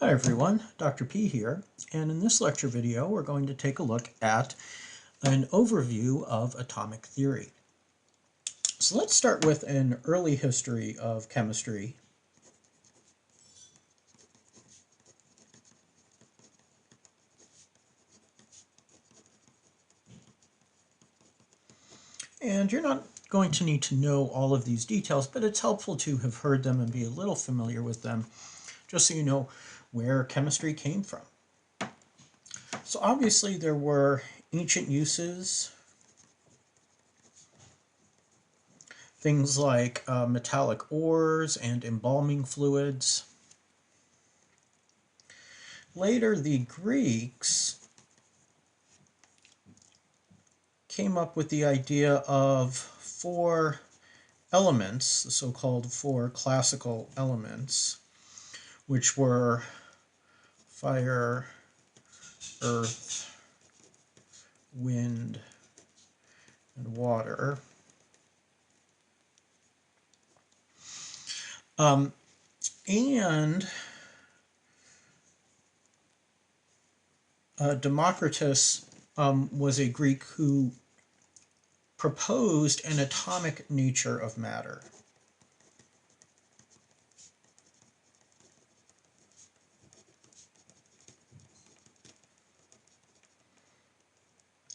Hi everyone, Dr. P here, and in this lecture video we're going to take a look at an overview of atomic theory. So let's start with an early history of chemistry. And you're not going to need to know all of these details, but it's helpful to have heard them and be a little familiar with them, just so you know where chemistry came from. So obviously there were ancient uses, things like metallic ores and embalming fluids. Later, the Greeks came up with the idea of four elements, the so-called four classical elements, which were fire, earth, wind, and water. And Democritus was a Greek who proposed an atomic nature of matter.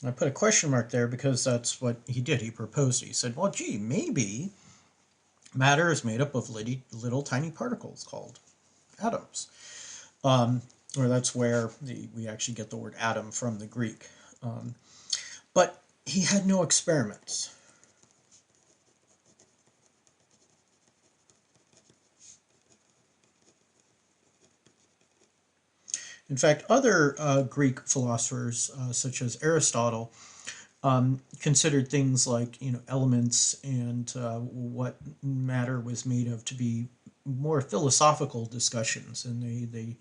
I put a question mark there because that's what he did. He proposed it. He said, well, gee, maybe matter is made up of little tiny particles called atoms. Or that's where we actually get the word atom from the Greek. But he had no experiments. In fact, other Greek philosophers, such as Aristotle, considered things like elements and what matter was made of to be more philosophical discussions, and they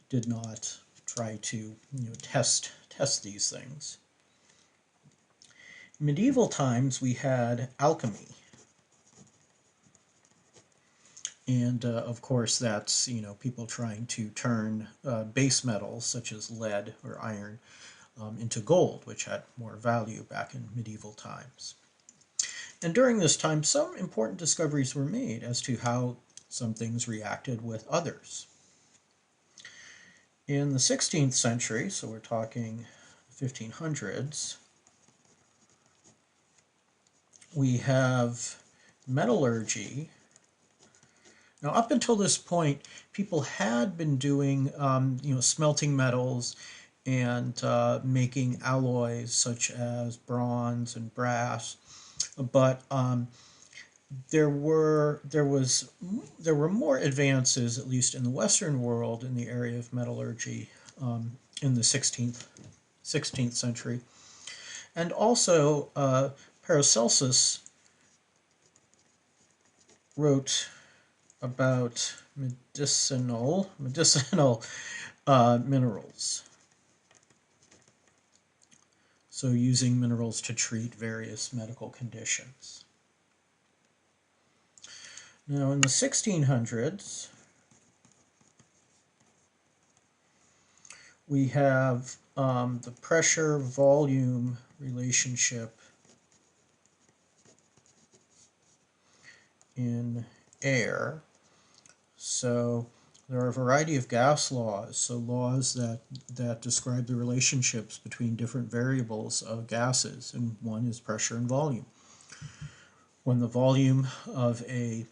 did not try to test these things. In medieval times, we had alchemy. And of course, that's people trying to turn base metals such as lead or iron into gold, which had more value back in medieval times. And during this time, some important discoveries were made as to how some things reacted with others. In the 16th century, so we're talking 1500s, we have metallurgy. Now, up until this point, people had been doing, smelting metals and making alloys such as bronze and brass, but there were more advances, at least in the Western world, in the area of metallurgy in the 16th century, and also Paracelsus wrote about medicinal minerals. So using minerals to treat various medical conditions. Now in the 1600s, we have the pressure-volume relationship in air. So there are a variety of gas laws, so laws that describe the relationships between different variables of gases, and one is pressure and volume. When the volume of a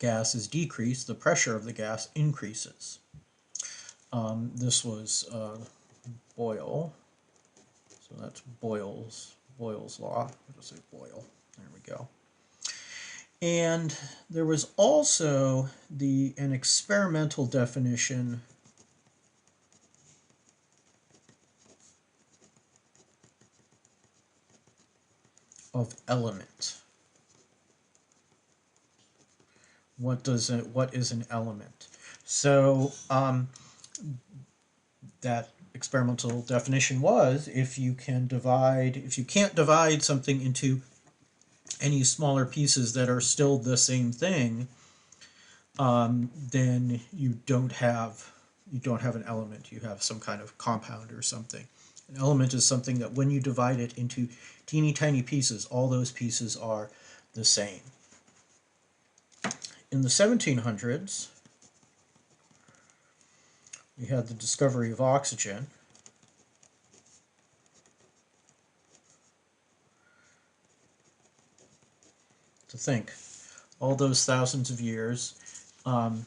gas is decreased, the pressure of the gas increases. This was Boyle, so that's Boyle's law. I'll just say Boyle. There we go. And there was also an experimental definition of element. What is an element? So that experimental definition was if you can't divide something into any smaller pieces that are still the same thing, then you don't have you don't have an element, you have some kind of compound or something. An element is something that when you divide it into teeny tiny pieces, all those pieces are the same. In the 1700s, we had the discovery of oxygen. To think, all those thousands of years, and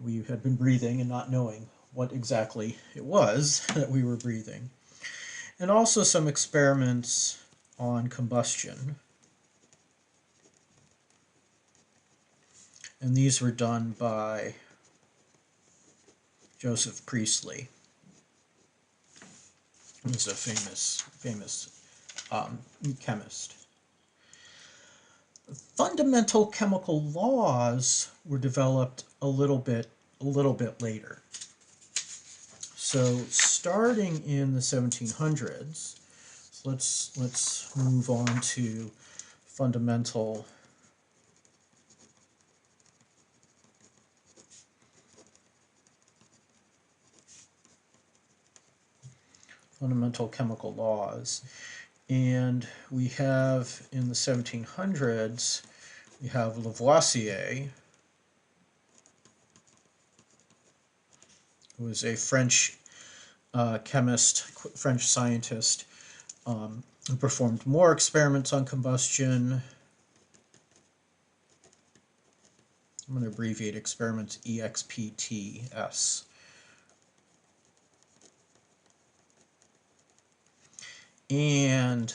we had been breathing and not knowing what exactly it was that we were breathing. And also some experiments on combustion. And these were done by Joseph Priestley. He's a famous chemist. Fundamental chemical laws were developed a little bit later. So starting in the 1700s, let's move on to fundamental chemical laws. And we have in the 1700s, we have Lavoisier, who was a French chemist, French scientist, who performed more experiments on combustion. I'm going to abbreviate experiments EXPTS. And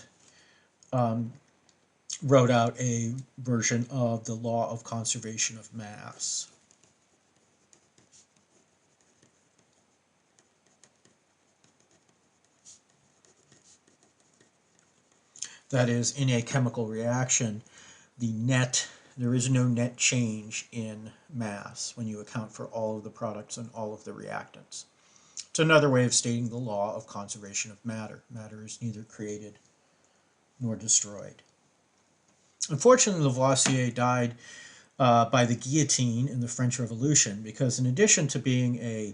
wrote out a version of the law of conservation of mass. That is, in a chemical reaction, there is no net change in mass when you account for all of the products and all of the reactants. It's another way of stating the law of conservation of matter. Matter is neither created nor destroyed. Unfortunately, Lavoisier died by the guillotine in the French Revolution because in addition to being a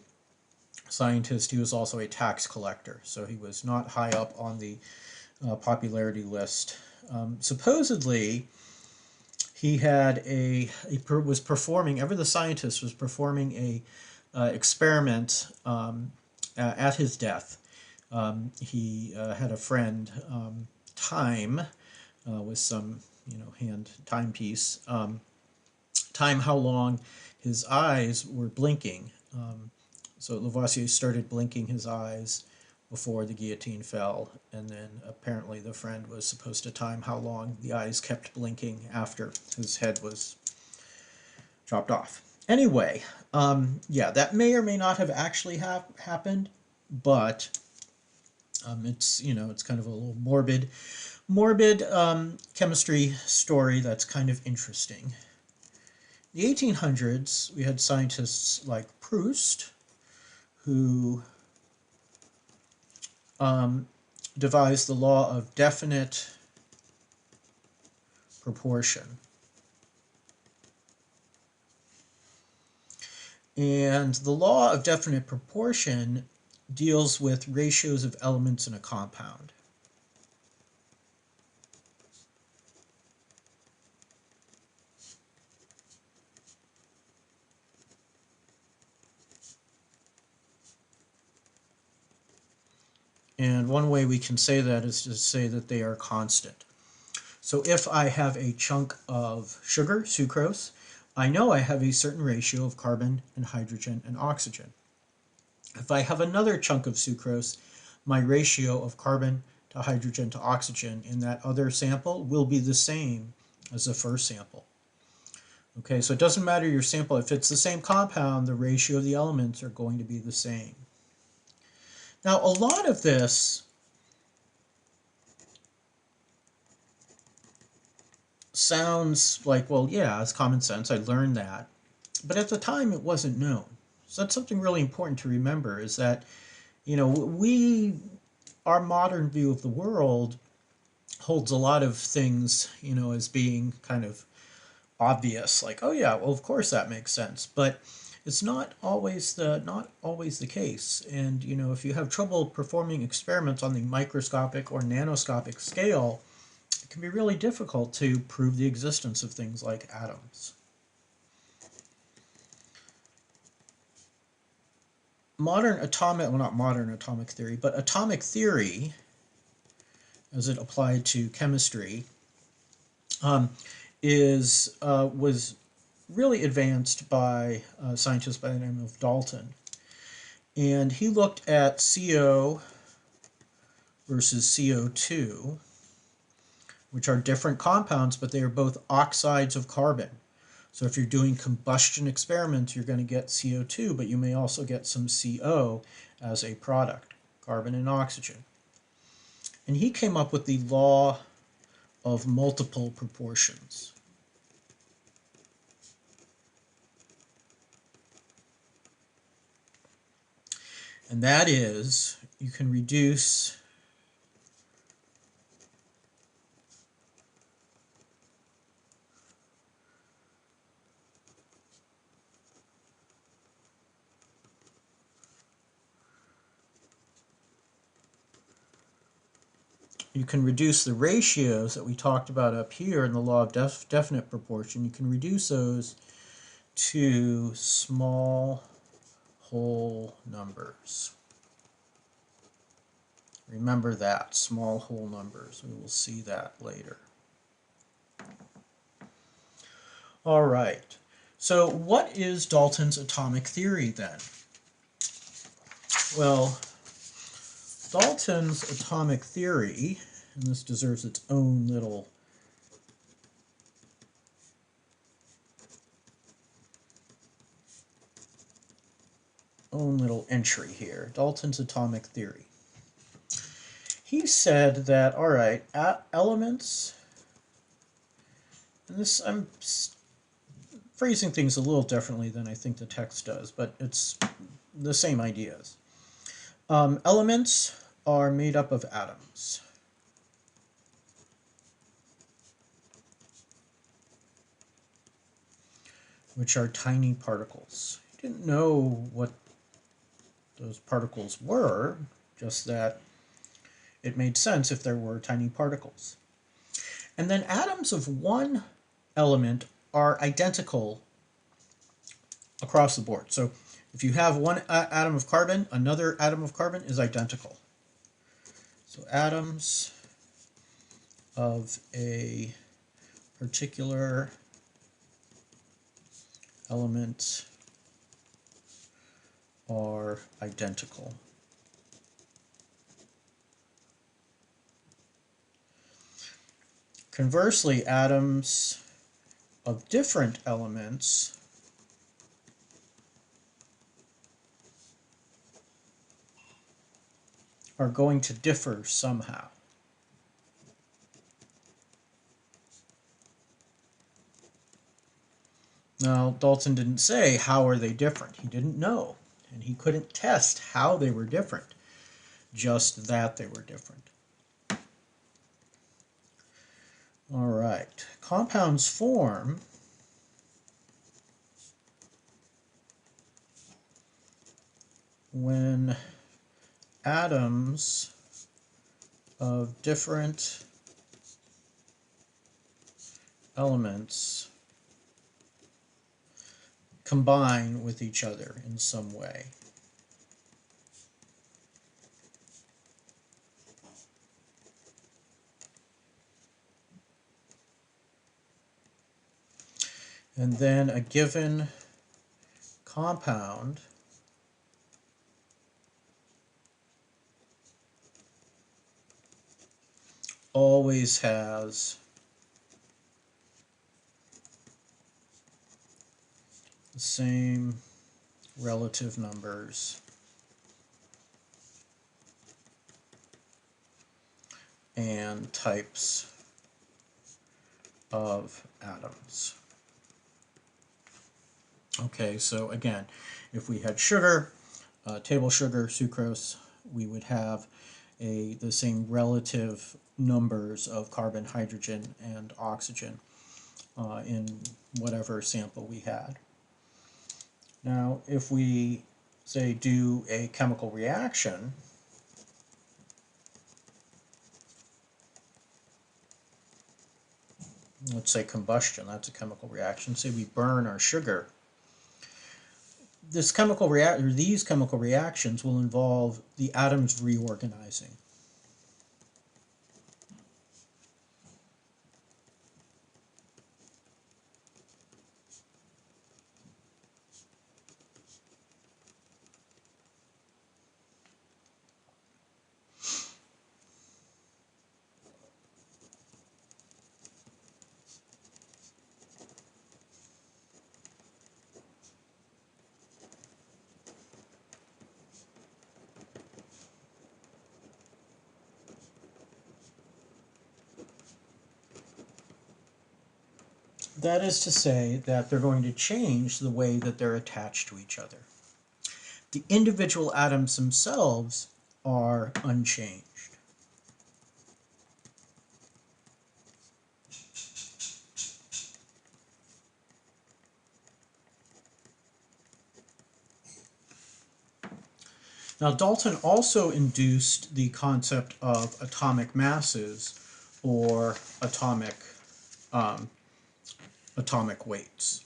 scientist, he was also a tax collector. So he was not high up on the popularity list. Supposedly, he was performing, the scientist was performing a experiment at his death. He had a friend, Time, with some hand timepiece, time how long his eyes were blinking. So Lavoisier started blinking his eyes before the guillotine fell, and then apparently the friend was supposed to time how long the eyes kept blinking after his head was chopped off. Anyway, yeah, that may or may not have actually happened, but it's it's kind of a little morbid chemistry story that's kind of interesting. In the 1800s, we had scientists like Proust, who devised the law of definite proportion. And the law of definite proportion deals with ratios of elements in a compound. And one way we can say that is to say that they are constant. So if I have a chunk of sugar, sucrose, I know I have a certain ratio of carbon and hydrogen and oxygen. If I have another chunk of sucrose, my ratio of carbon to hydrogen to oxygen in that other sample will be the same as the first sample. Okay, so it doesn't matter your sample. If it's the same compound, the ratio of the elements are going to be the same. Now, a lot of this sounds like, well, yeah, it's common sense. I learned that. But at the time, it wasn't known. So that's something really important to remember is that, our modern view of the world holds a lot of things, as being kind of obvious. Like, oh, yeah, well, of course that makes sense. But It's not always the case. And if you have trouble performing experiments on the microscopic or nanoscopic scale, it can be really difficult to prove the existence of things like atoms. Not modern atomic theory, but atomic theory, as it applied to chemistry, um, was really advanced by a scientist by the name of Dalton. And he looked at CO versus CO2, which are different compounds, but they are both oxides of carbon. So if you're doing combustion experiments, you're going to get CO2, but you may also get some CO as a product, carbon and oxygen. And he came up with the law of multiple proportions. And that is, you can reduce the ratios that we talked about up here in the law of definite proportion. You can reduce those to small whole numbers. Remember that, small whole numbers. We will see that later. All right. So what is Dalton's atomic theory then? Well, Dalton's atomic theory, and this deserves its own little entry here. Dalton's atomic theory. He said that, all right, elements, and this, I'm phrasing things a little differently than I think the text does, but it's the same ideas. Elements are made up of atoms. Which are tiny particles. He didn't know what those particles were, just that it made sense if there were tiny particles. And then atoms of one element are identical across the board. So if you have one atom of carbon, another atom of carbon is identical. So atoms of a particular element are identical. Conversely, atoms of different elements are going to differ somehow. Now, Dalton didn't say how are they different. He didn't know, and he couldn't test how they were different, just that they were different. All right, compounds form when atoms of different elements combine with each other in some way. And then a given compound always has the same relative numbers and types of atoms. Okay, so again, if we had sugar, table sugar, sucrose, we would have the same relative numbers of carbon, hydrogen, and oxygen in whatever sample we had. Now, if we, say, do a chemical reaction, let's say combustion, that's a chemical reaction. Say we burn our sugar. These chemical reactions will involve the atoms reorganizing. That is to say that they're going to change the way that they're attached to each other. The individual atoms themselves are unchanged. Now, Dalton also induced the concept of atomic masses or um, atomic weights.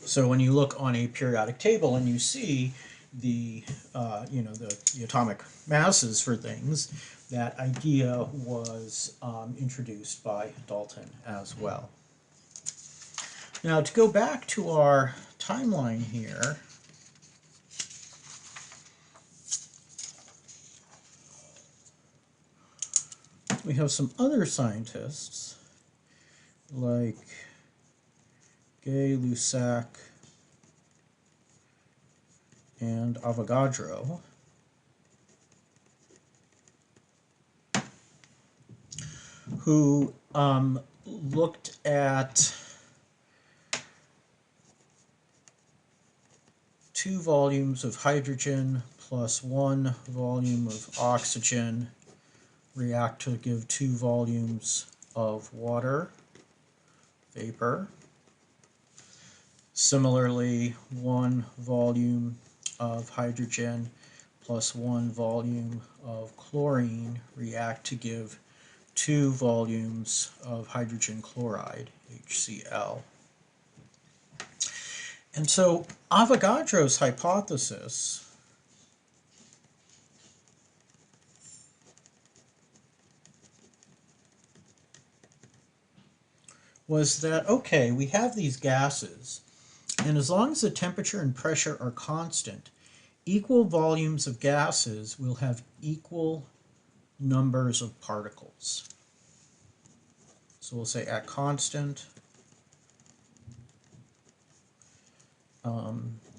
So when you look on a periodic table and you see the the atomic masses for things, that idea was introduced by Dalton as well. Now, to go back to our timeline here, we have some other scientists like Gay-Lussac and Avogadro who looked at 2 volumes of hydrogen plus 1 volume of oxygen react to give 2 volumes of water vapor. Similarly, 1 volume of hydrogen plus 1 volume of chlorine react to give 2 volumes of hydrogen chloride, HCl. And so Avogadro's hypothesis was that, okay, we have these gases, and as long as the temperature and pressure are constant, equal volumes of gases will have equal numbers of particles. So we'll say at constant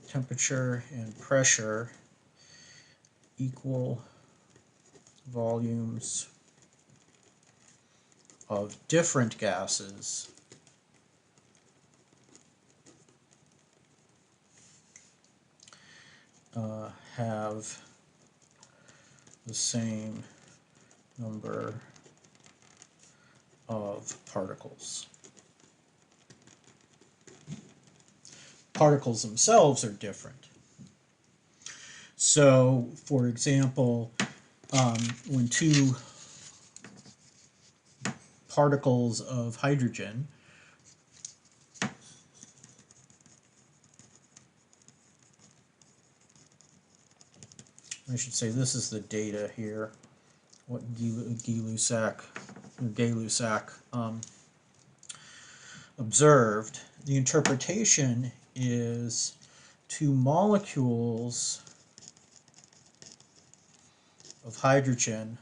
temperature and pressure, equal volumes of different gases have the same number of particles. Particles themselves are different. So, for example, when 2 particles of hydrogen I should say this is the data here, what Gay-Lussac observed. The interpretation is 2 molecules of hydrogen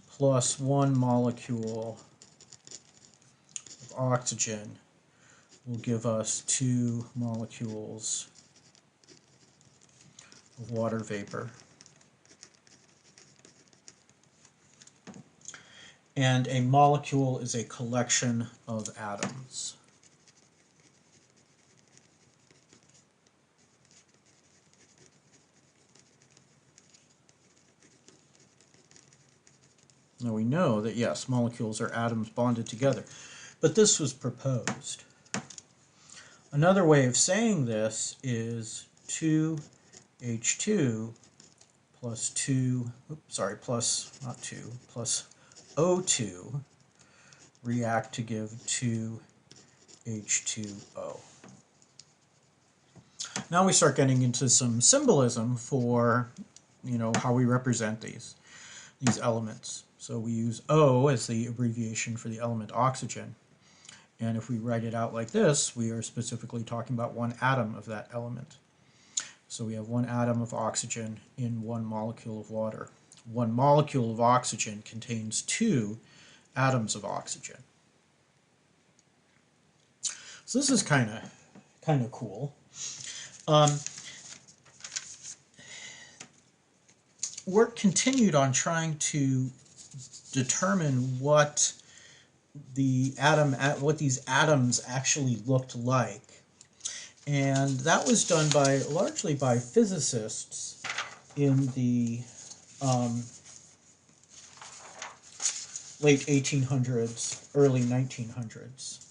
plus 1 molecule of oxygen will give us 2 molecules of water vapor. and a molecule is a collection of atoms. Now we know that, yes, molecules are atoms bonded together, but this was proposed. Another way of saying this is 2H2 plus 2, plus, not 2, plus O2 react to give 2H2O. Now we start getting into some symbolism for, how we represent these elements. So we use O as the abbreviation for the element oxygen. And if we write it out like this, we are specifically talking about one atom of that element. So we have one atom of oxygen in one molecule of water. One molecule of oxygen contains 2 atoms of oxygen. So this is kind of cool. Work continued on trying to determine what these atoms actually looked like, and that was done largely by physicists in the late 1800s, early 1900s.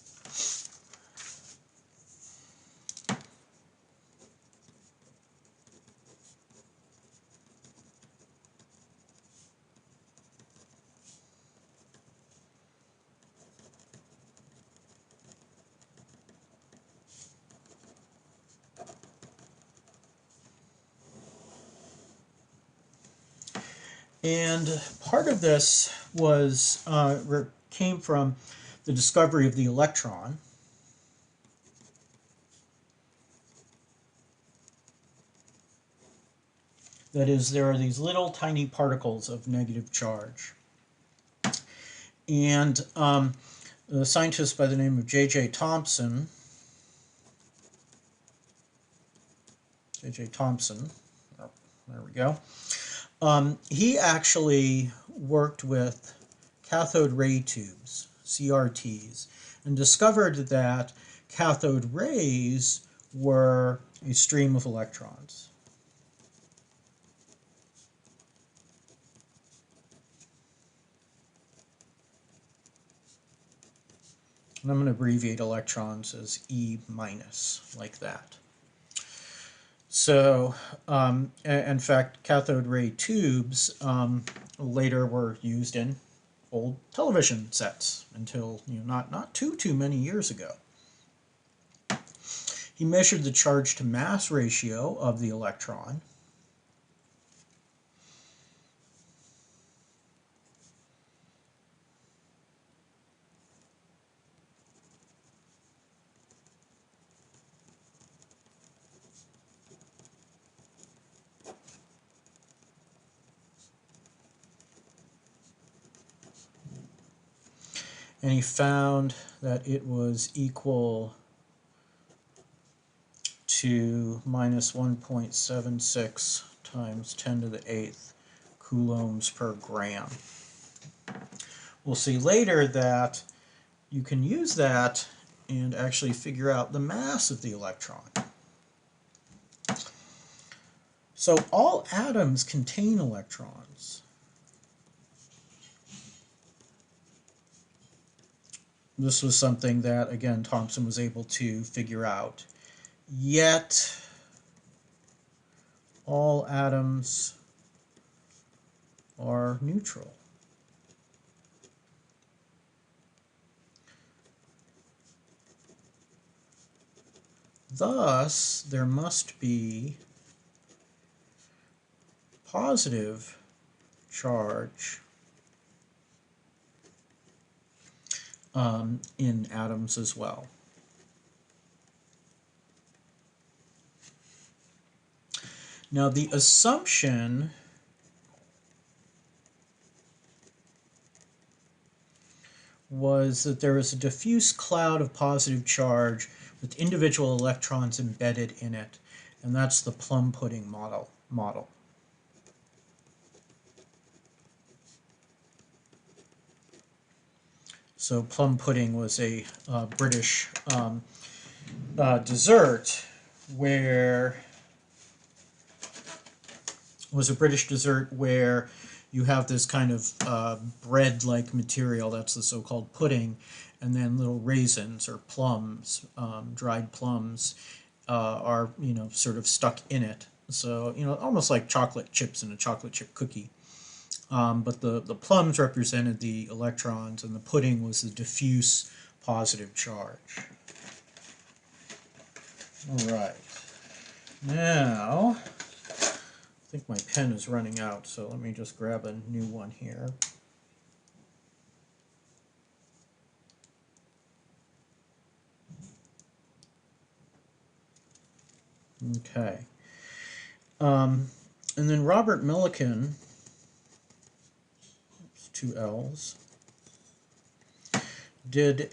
And part of this was came from the discovery of the electron. That is, there are these little tiny particles of negative charge. And a scientist by the name of J.J. Thomson, oh, there we go, he actually worked with cathode ray tubes, CRTs, and discovered that cathode rays were a stream of electrons. And I'm going to abbreviate electrons as E minus, like that. So, in fact, cathode ray tubes later were used in old television sets until, not too many years ago. He measured the charge to mass ratio of the electron. And he found that it was equal to minus 1.76 times 10 to the 8th coulombs per gram. We'll see later that you can use that and actually figure out the mass of the electron. So all atoms contain electrons. This was something that, again, Thomson was able to figure out. Yet, all atoms are neutral. Thus, there must be positive charge in atoms as well. Now, the assumption was that there is a diffuse cloud of positive charge with individual electrons embedded in it, and that's the plum pudding model. So plum pudding was a British dessert where you have this kind of bread-like material, that's the so-called pudding, and then little raisins or plums, dried plums, are sort of stuck in it. So almost like chocolate chips in a chocolate chip cookie. But the plums represented the electrons, and the pudding was the diffuse positive charge. All right. Now, I think my pen is running out, so let me just grab a new one here. Okay. And then Robert Millikan, two L's, did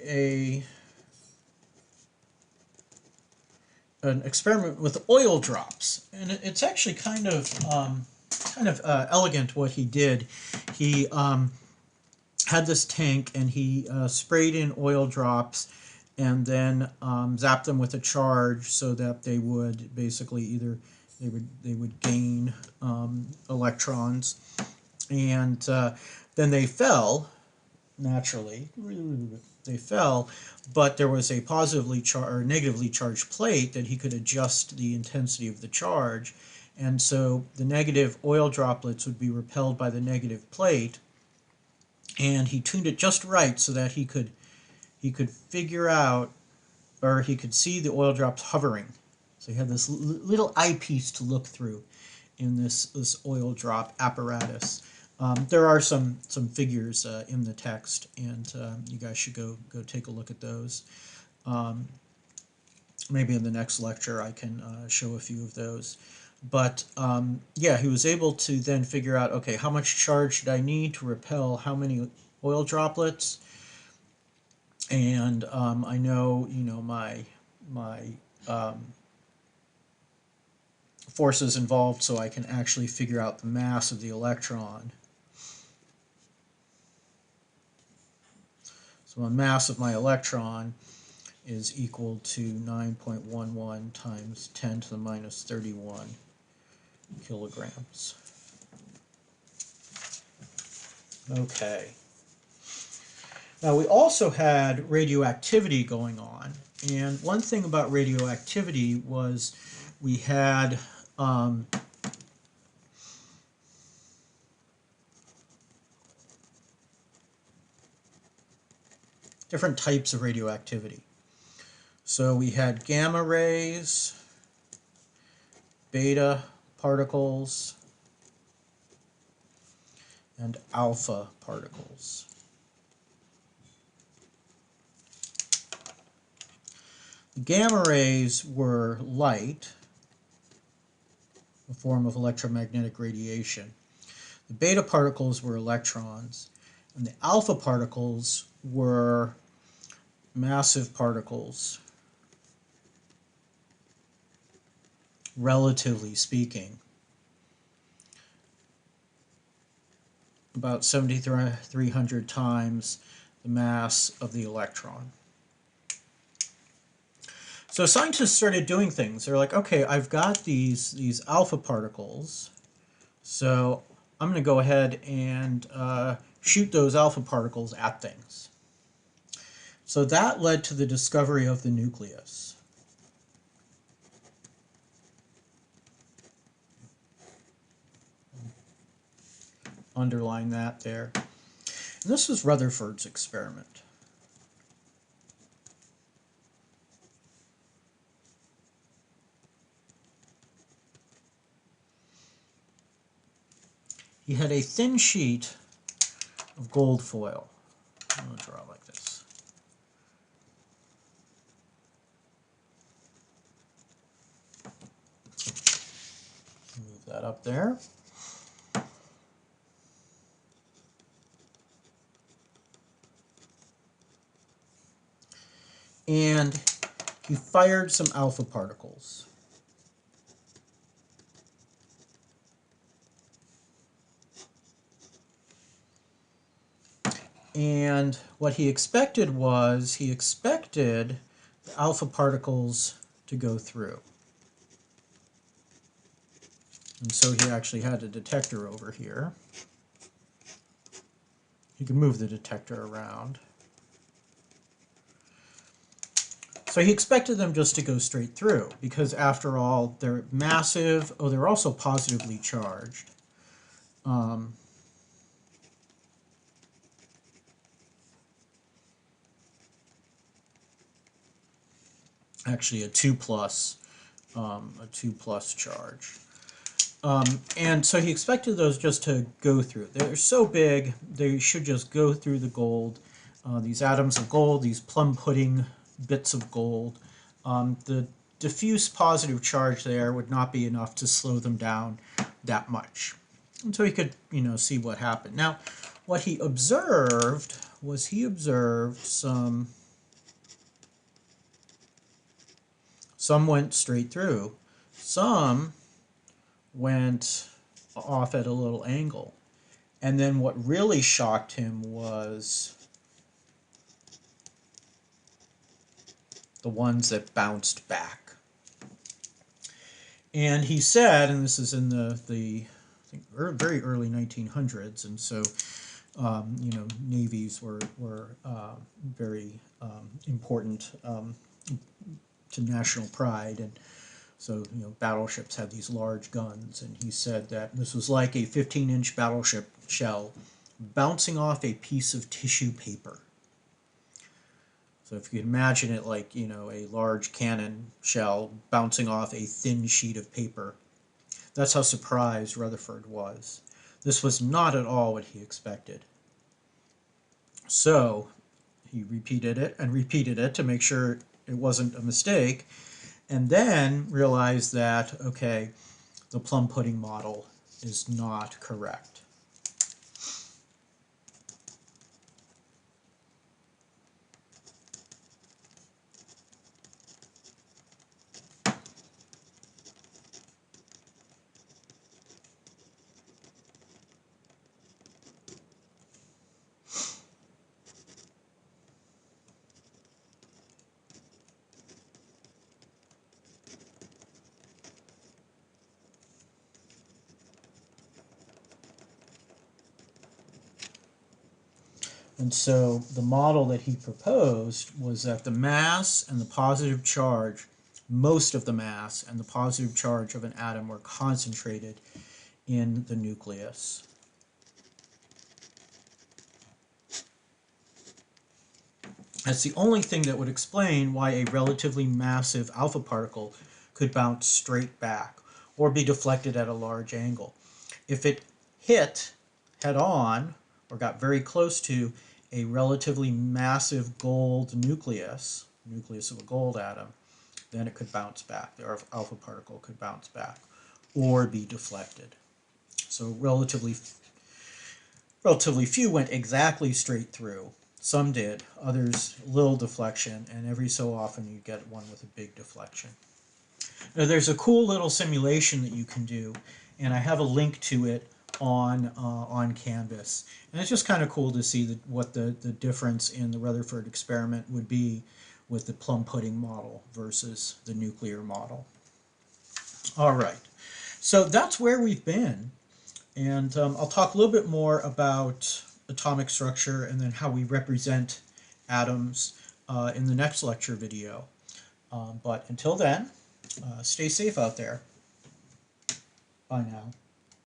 an experiment with oil drops, and it's actually kind of elegant what he did. He had this tank, and he sprayed in oil drops, and then zapped them with a charge so that they would basically either they would gain electrons, and then they fell naturally. They fell, but there was a positively or negatively charged plate that he could adjust the intensity of the charge, and so the negative oil droplets would be repelled by the negative plate, and he tuned it just right so that he could figure out, or he could see the oil drops hovering. So he had this little eyepiece to look through in this oil drop apparatus. There are some figures in the text, and you guys should go take a look at those. Maybe in the next lecture I can show a few of those. But yeah, he was able to then figure out, okay, how much charge should I need to repel how many oil droplets? And I know, my forces involved, so I can actually figure out the mass of the electron. So the mass of my electron is equal to 9.11 times 10 to the minus 31 kilograms. Okay. Now we also had radioactivity going on, and one thing about radioactivity was we had different types of radioactivity. So we had gamma rays, beta particles, and alpha particles. The gamma rays were light, a form of electromagnetic radiation. The beta particles were electrons, and the alpha particles were massive particles, relatively speaking. About 7,300 times the mass of the electron. So scientists started doing things. They're like, okay, I've got these alpha particles, so I'm going to go ahead and shoot those alpha particles at things. So that led to the discovery of the nucleus. Underline that there. And this was Rutherford's experiment. He had a thin sheet of gold foil. I'm going to draw like this. Move that up there. And he fired some alpha particles. And what he expected was, he expected the alpha particles to go through. And so he actually had a detector over here. You can move the detector around. So he expected them just to go straight through, because after all, they're massive. Oh, they're also positively charged. Actually, a 2 plus charge. And so he expected those just to go through. They're so big, they should just go through the gold. These atoms of gold, these plum pudding bits of gold. The diffuse positive charge there would not be enough to slow them down that much. And so he could, see what happened. Now, what he observed was some went straight through, some went off at a little angle. And then what really shocked him was the ones that bounced back. And he said, and this is in the I think very early 1900s, and so navies were very important to national pride, and so battleships had these large guns, and he said that this was like a 15-inch battleship shell bouncing off a piece of tissue paper. So if you can imagine it like, a large cannon shell bouncing off a thin sheet of paper, that's how surprised Rutherford was. This was not at all what he expected. So he repeated it and repeated it to make sure it wasn't a mistake, and then realized that, okay, the plum pudding model is not correct. And so the model that he proposed was that the mass and the positive charge, most of the mass and the positive charge of an atom were concentrated in the nucleus. That's the only thing that would explain why a relatively massive alpha particle could bounce straight back or be deflected at a large angle. If it hit head on or got very close to a relatively massive gold nucleus of a gold atom, then it could bounce back. The alpha particle could bounce back or be deflected. So relatively few went exactly straight through. Some did, others little deflection, and every so often you get one with a big deflection. Now there's a cool little simulation that you can do, and I have a link to it on Canvas. And it's just kind of cool to see what the difference in the Rutherford experiment would be with the plum pudding model versus the nuclear model. All right, so that's where we've been. And I'll talk a little bit more about atomic structure and then how we represent atoms in the next lecture video. But until then, stay safe out there. Bye now.